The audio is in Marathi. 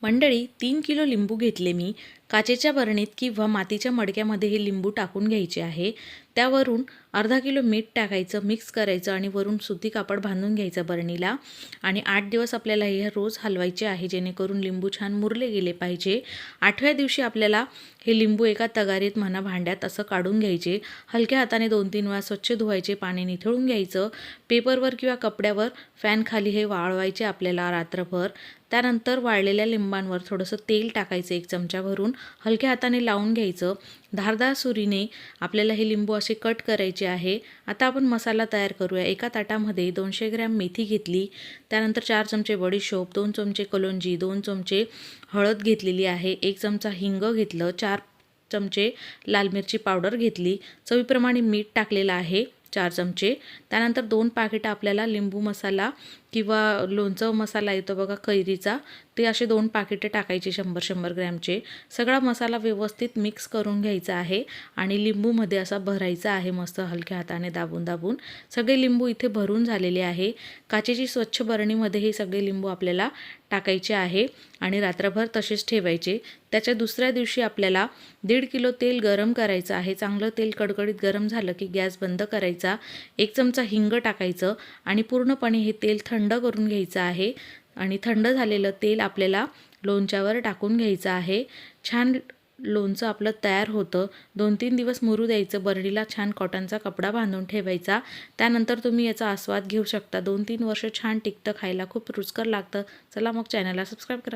मंडळी 3 किलो लिंबू घेतले मी। काचेच्या बरणीत किंवा मातीच्या मडक्यामध्ये हे लिंबू टाकून घ्यायचे आहे। त्यावरून अर्धा किलो मीठ टाकायचं, मिक्स करायचं आणि वरून सुती कापड बांधून घ्यायचं बरणीला। आणि 8 दिवस आपल्याला हे रोज हलवायचे आहे, जेणेकरून लिंबू छान मुरले गेले पाहिजे। 8व्या दिवशी आपल्याला हे लिंबू एका तगारीत म्हणा भांड्यात असं काढून घ्यायचे। हलक्या हाताने 2-3 वेळा स्वच्छ धुवायचे, पाणी निथळून घ्यायचं। पेपरवर किंवा कपड्यावर फॅन खाली हे वाळवायचे आपल्याला रात्रभर। त्यानंतर वाळलेल्या लिंबांवर थोडंसं तेल टाकायचं, 1 चमचा भरून हलक्या हाताने लावून घ्यायचं। धारदार सुरीने आपल्याला हे लिंबू असे कट करायचे आहे। आता आपण मसाला तयार करूया। एका ताटामध्ये 200 ग्रॅम मेथी घेतली, त्यानंतर 4 चमचे बडीशोप, 2 चमचे कलोंजी, 2 चमचे हळद घेतलेली आहे, 1 चमचा हिंग घेतलं, 4 चमचे लाल मिरची पावडर घेतली, चवीप्रमाणे मीठ टाकलेलं आहे 4 चमचे। त्यानंतर 2 पाकिट आपल्याला लिंबू मसाला किंवा लोणचं मसाला येतो बघा कैरीचा, ते असे 2 पाकिटे टाकायचे 100-100 ग्रॅमचे। सगळा मसाला व्यवस्थित मिक्स करून घ्यायचा आहे आणि लिंबूमध्ये असा भरायचा आहे, मस्त हलक्या हाताने दाबून दाबून। सगळे लिंबू इथे भरून झालेले आहे। काचेची स्वच्छ बरणीमध्ये हे सगळे लिंबू आपल्याला टाकायचे आहे आणि रात्रभर तसेच ठेवायचे। त्याच्या दुसऱ्या दिवशी आपल्याला 1.5 किलो तेल गरम करायचं आहे। चांगलं तेल कडकडीत गरम झालं की गॅस बंद करायचा, 1 चमचा हिंग टाकायचं आणि पूर्णपणे हे तेल थंड करून घ्यायचं आहे। आणि थंड झालेलं तेल आपल्याला लोणच्यावर टाकून घ्यायचं आहे। छान लोणचं आपलं तयार होतं। 2-3 दिवस मुरू द्यायचं, बरणीला छान कॉटनचा कपडा बांधून ठेवायचा। त्यानंतर तुम्ही याचा आस्वाद घेऊ शकता। 2-3 वर्ष छान टिकतं, खायला खूप रुचकर लागतं। चला मग चॅनलला सबस्क्राईब करा।